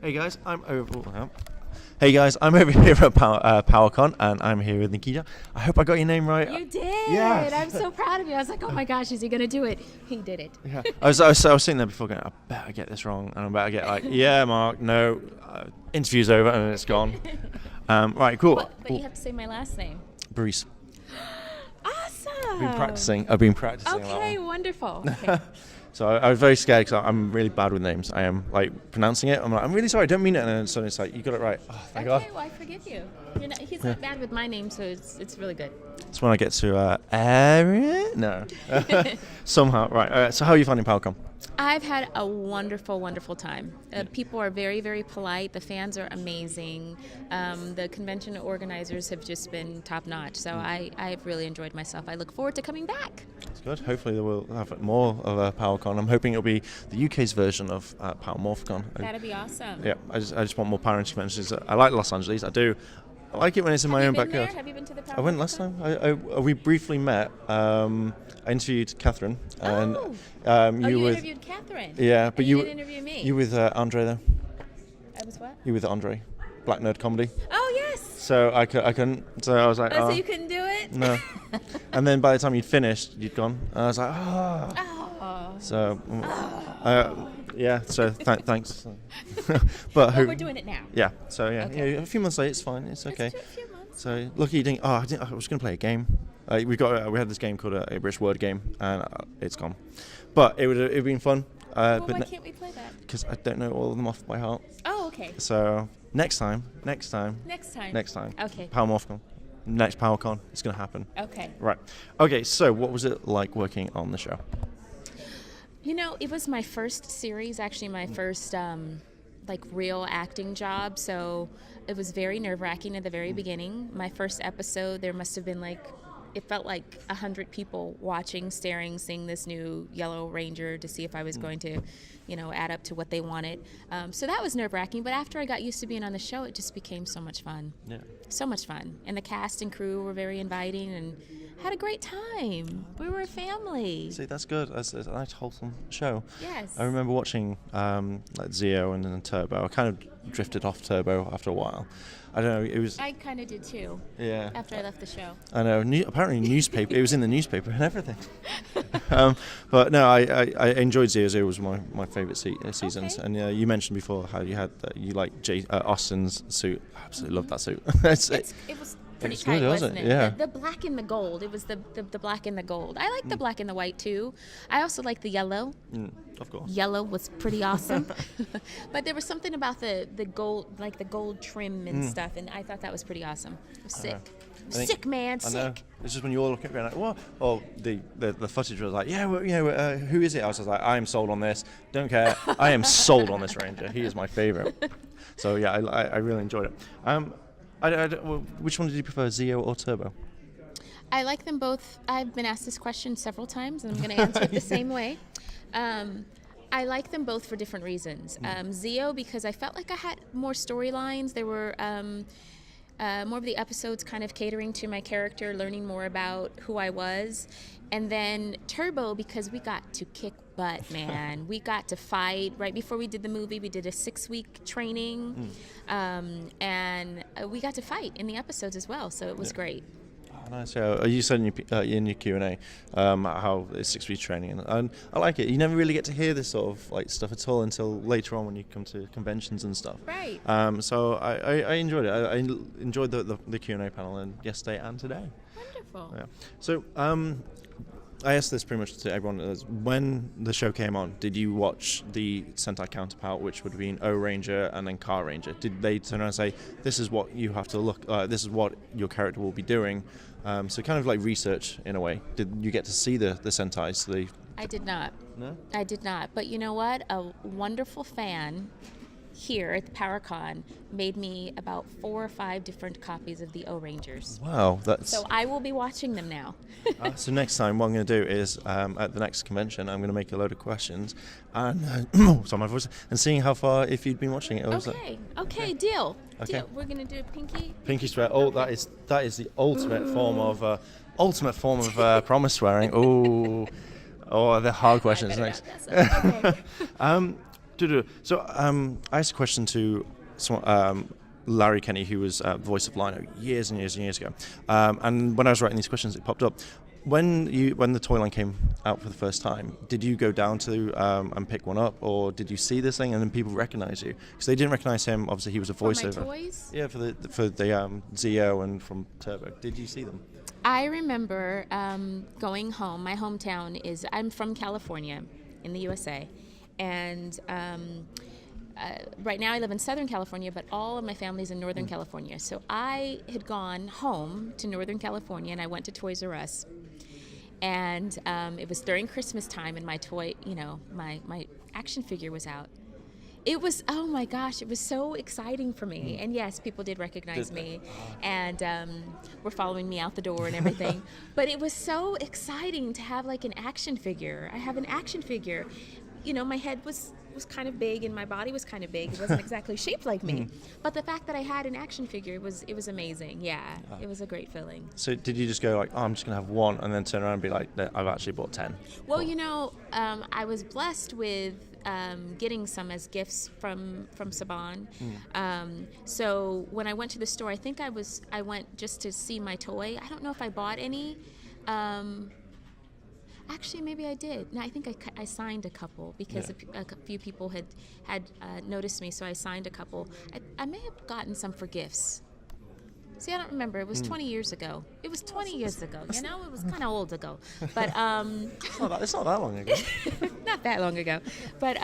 Hey guys, I'm over. Hey guys, I'm over here at PowerCon, and I'm here with Nakia. I hope I got your name right. You did. Yes. I'm so proud of you. I was like, oh my gosh, is he gonna do it? He did it. Yeah. I was sitting there before going, I bet I get this wrong, and I bet I get like, yeah, Mark, no, interview's over, and then it's gone. Right, cool. But you have to say my last name. Burrise. Awesome. I've been practicing. Okay, wonderful. Okay. So I was very scared because I'm really bad with names. I am like pronouncing it. I'm like, I'm really sorry, I don't mean it. And then suddenly it's like, you got it right. Oh, thank God. Okay, well I forgive you. He's not bad with my name, so it's really good. It's when I get to Airlim. No. Somehow, right. So how are you finding PowerCon? I've had a wonderful, wonderful time. People are very, very polite. The fans are amazing. The convention organizers have just been top notch. So I've really enjoyed myself. I look forward to coming back. That's good. Hopefully they will have more of a PowerCon. I'm hoping it'll be the UK's version of PowerMorphCon. That'd be awesome. Yeah, I just want more Power conventions. I like Los Angeles. I do. I like it when it's in my own backyard. Have you been to the PowerCon? I went last time. We briefly met. I interviewed Catherine. And, you interviewed Catherine? Yeah, but you didn't interview me. You with Andre though? I was what? You with Andre, Black Nerd Comedy. Oh yes. So I couldn't. So I was like, so you couldn't do it? No. And then by the time you'd finished, you'd gone. And I was like, Oh. So. Yeah, so thanks. But we're doing it now. Yeah, so yeah, Okay. yeah, a few months later, it's fine. It's okay. Let's do a few months. So lucky you didn't. I was going to play a game. We had this game called a British word game, and it's gone. But it'd been fun. Why but can't we play that? Because I don't know all of them off by heart. Oh, okay. So next time. Next time. Okay. PowerMorphCon. Next PowerCon, it's going to happen. Okay. Right. Okay. So what was it like working on the show? You know, it was my first series, actually my first real acting job, so it was very nerve-wracking at the very beginning. My first episode, there must have been it felt like 100 people watching, staring, seeing this new Yellow Ranger to see if I was going to, add up to what they wanted. So that was nerve-wracking, but after I got used to being on the show, it just became so much fun. Yeah. So much fun. And the cast and crew were very inviting and had a great time. We were a family. See, that's good. That's a nice, wholesome show. Yes. I remember watching Zeo and then Turbo. I kind of drifted off Turbo after a while. I don't know. It was. I kind of did too. Yeah. After I left the show. I know. Apparently, newspaper. It was in the newspaper and everything. But no, I enjoyed Zeo. Zeo was my favourite seasons. Okay. And you mentioned before how you had you like Austin's suit. I absolutely loved that suit. It was pretty tight, good, wasn't it? Yeah. The black and the gold. It was the black and the gold. I like the black and the white too. I also like the yellow. Of course. Yellow was pretty awesome. But there was something about the gold, like the gold trim and stuff, and I thought that was pretty awesome. It was sick. Sick, man, sick. I know. It's just when you all look at it going like, what? Oh, the footage was like, yeah, well, who is it? I was just like, I am sold on this. Don't care. I am sold on this Ranger. He is my favourite. So yeah, I really enjoyed it. Which one did you prefer, Zeo or Turbo? I like them both. I've been asked this question several times, and I'm going to answer it the same way. I like them both for different reasons. Zeo, because I felt like I had more storylines. There were more of the episodes kind of catering to my character, learning more about who I was. And then Turbo, because we got to kick butt, man. We got to fight. Right before we did the movie, we did a 6-week training. And we got to fight in the episodes as well, so it was great. Oh, nice. Yeah, you said in your Q&A how it's 6 weeks training, and I like it. You never really get to hear this sort of stuff at all until later on when you come to conventions and stuff. Right. So I enjoyed it. I enjoyed the Q&A panel and yesterday and today. Wonderful. Yeah. So I asked this pretty much to everyone. When the show came on, did you watch the Sentai counterpart, which would have been O Ranger and then Car Ranger? Did they turn around and say, this is what you have to look, this is what your character will be doing? So kind of like research in a way. Did you get to see the Sentais? I did not. No? I did not. But you know what? A wonderful fan here at the PowerCon made me about 4 or 5 different copies of the O-Rangers. Wow. So I will be watching them now. So next time what I'm going to do is at the next convention I'm going to make a load of questions and sorry, my voice, and seeing how far, if you'd been watching it. Okay, deal. Okay. Deal. We're going to do a pinky swear. Oh, that is the ultimate form of promise swearing. Oh, the hard questions next. Okay. So I asked a question to Larry Kenny, who was voice of Lino years and years and years ago. And when I was writing these questions, it popped up. When the toy line came out for the first time, did you go down to and pick one up, or did you see this thing and then people recognize you? Because they didn't recognize him. Obviously, he was a voiceover. For my toys? Yeah, for the Zio and from Turbo. Did you see them? I remember going home. My hometown I'm from California in the USA. And right now I live in Southern California, but all of my family's in Northern California. So I had gone home to Northern California, and I went to Toys R Us. And it was during Christmas time, and my toy, my action figure was out. It was, oh my gosh, it was so exciting for me. And yes, people did recognize me and were following me out the door and everything. But it was so exciting to have like an action figure. I have an action figure. My head was kind of big and my body was kind of big. It wasn't exactly shaped like me. But the fact that I had an action figure, it was amazing. Yeah, it was a great feeling. So did you just go like, I'm just going to have one, and then turn around and be like, I've actually bought 10? Well, I was blessed with getting some as gifts from Saban. So when I went to the store, I think I went just to see my toy. I don't know if I bought any. Actually, maybe I did. No, I think I signed a couple because a few people had noticed me, so I signed a couple. I may have gotten some for gifts. See, I don't remember. It was 20 years ago. It was 20 years ago. It was kind of old ago. But it's not that long ago. Not that long ago. But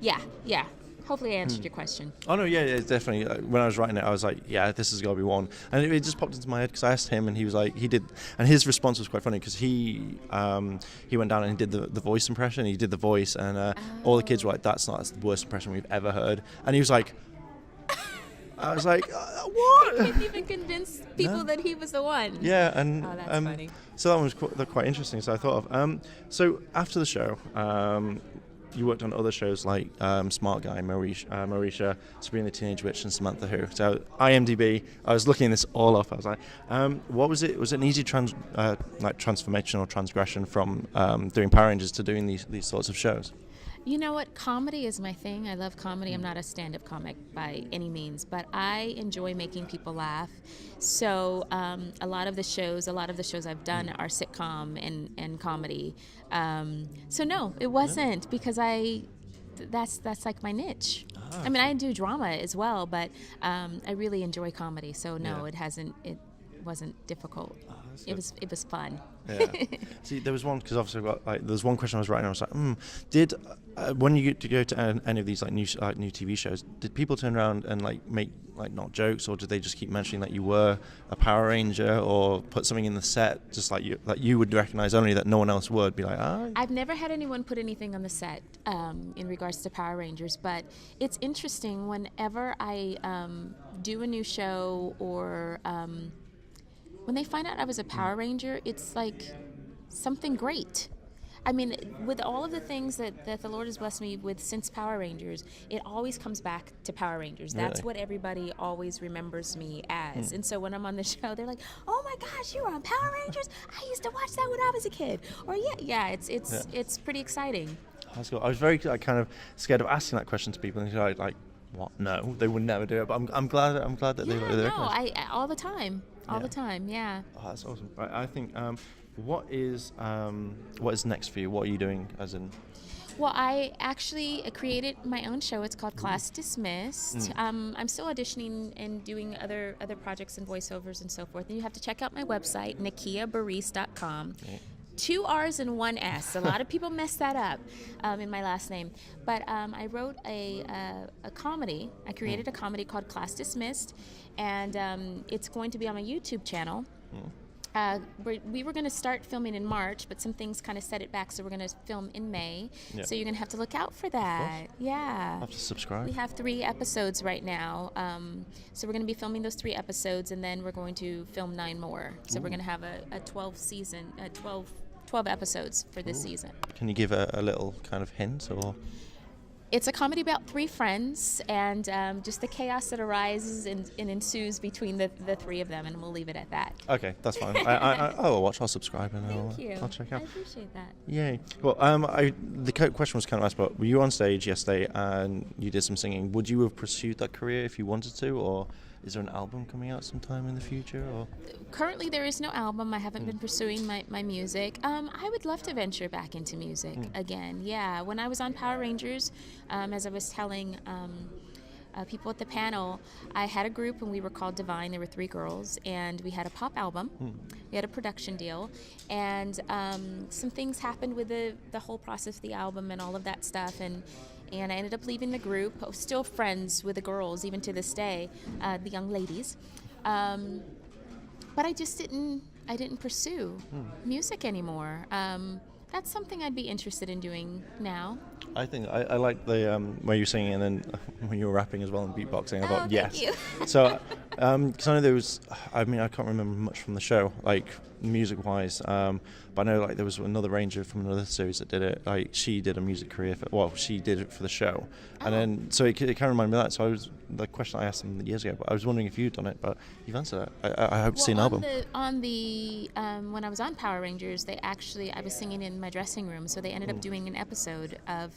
yeah. Hopefully I answered your question. Oh no, yeah, definitely. When I was writing it, I was like, yeah, this has got to be one. And it just popped into my head because I asked him, and he was like, he did, and his response was quite funny because he went down and he did the voice impression. He did the voice, and all the kids were like, that's the worst impression we've ever heard. And he was like, I was like, what? I couldn't even convince people that he was the one. Yeah, and that's funny. So that was quite interesting. So I thought of so after the show. You worked on other shows like Smart Guy, Marisha, Sabrina the Teenage Witch, and Samantha Who. So IMDb, I was looking this all up. I was like, what was it? Was it an easy transformation or transgression from doing Power Rangers to doing these sorts of shows? You know what? Comedy is my thing. I love comedy. I'm not a stand-up comic by any means, but I enjoy making people laugh. So a lot of the shows I've done are sitcom and comedy. So no, it wasn't because that's like my niche. I mean, I do drama as well, but I really enjoy comedy. So no, it wasn't difficult. It was fun. Yeah. See, there was one because obviously there was one question I was writing. I was like, did when you go to any of these new TV shows, did people turn around and make not jokes, or did they just keep mentioning that you were a Power Ranger, or put something in the set just like you would recognize only that no one else would be like? I've never had anyone put anything on the set in regards to Power Rangers, but it's interesting whenever I do a new show or. When they find out I was a Power Ranger, it's like something great. I mean, with all of the things that the Lord has blessed me with since Power Rangers, it always comes back to Power Rangers. That's Really? what everybody always remembers me as. And so when I'm on the show, they're like, "Oh my gosh, you were on Power Rangers? I used to watch that when I was a kid." Or it's pretty exciting. That's cool. I was very kind of scared of asking that question to people, and they're like, "What? No, they would never do it." But I'm glad that they recognize. I all the time. All the time, yeah. Oh, that's awesome. Right, I think, what is next for you? What are you doing as in? Well, I actually created my own show. It's called Class Dismissed. I'm still auditioning and doing other projects and voiceovers and so forth. And you have to check out my website, NakiaBurrise.com. Yeah. 2 R's and 1 S. A lot of people mess that up in my last name. But I wrote a comedy. I created a comedy called Class Dismissed, and it's going to be on my YouTube channel. We were going to start filming in March, but some things kind of set it back, so we're going to film in May. Yep. So you're going to have to look out for that. Yeah. I'll have to subscribe. We have 3 episodes right now. So we're going to be filming those 3 episodes, and then we're going to film 9 more. So we're going to have a 12 episodes for this season. Can you give a little kind of hint or? It's a comedy about three friends and just the chaos that arises and ensues between the three of them, and we'll leave it at that. Okay, that's fine. I'll watch. I'll subscribe and I'll check out. I appreciate that. Yay. Well, the question was kind of asked, but were you on stage yesterday and you did some singing? Would you have pursued that career if you wanted to, or is there an album coming out sometime in the future? Or currently there is no album. I haven't been pursuing my music. I would love to venture back into music again. Yeah, when I was on Power Rangers, as I was telling people at the panel, I had a group and we were called Divine. There were 3 girls, and we had a pop album. We had a production deal, and some things happened with the whole process of the album and all of that stuff, and I ended up leaving the group. I was still friends with the girls even to this day, the young ladies, but I just didn't pursue music anymore. That's something I'd be interested in doing now. I think I like the where you're singing and then when you were rapping as well and beatboxing. I thought yes. Thank you. So, because I know there was, I can't remember much from the show, like music-wise. But I know like there was another ranger from another series that did it. Like she did a music career she did it for the show, and then so it kind of reminded me of that. So the question I asked them years ago, but I was wondering if you'd done it, but you've answered it. I hope to see an album. When I was on Power Rangers, I was singing in my dressing room, so they ended up doing an episode of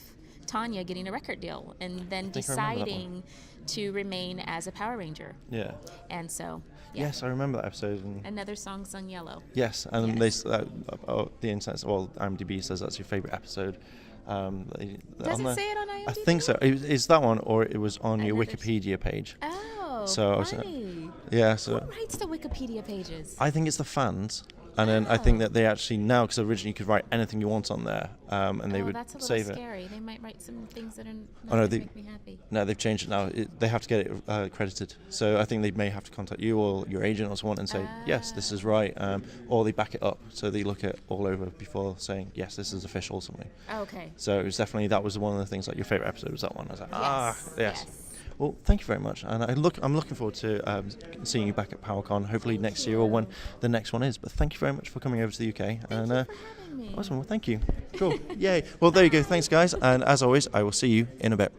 Tanya getting a record deal and then deciding to remain as a Power Ranger. Yeah. And so. Yeah. Yes, I remember that episode. And another song sung yellow. Yes, and the internet, IMDb says that's your favourite episode. Does it say it on IMDb? I think so. Is that one, or it was on your Wikipedia page? Oh, so funny. Yeah. So who writes the Wikipedia pages? I think it's the fans. And then I think that they actually now, because originally you could write anything you want on there, and they would that's a save little scary. They might write some things that are not no, make me happy. No, they've changed it now. They have to get it credited. So I think they may have to contact you or your agent or someone and say, yes, this is right, or they back it up. So they look at all over before saying, yes, this is official or something. Okay. So it was definitely, that was one of the things, like your favourite episode was that one. I was like, yes. Well, thank you very much, and I'm looking forward to seeing you back at PowerCon, hopefully next year or when the next one is. But thank you very much for coming over to the UK. Thank you for having me. Awesome. Well, thank you. Cool. Yay. Well, there you go. Thanks, guys. And as always, I will see you in a bit.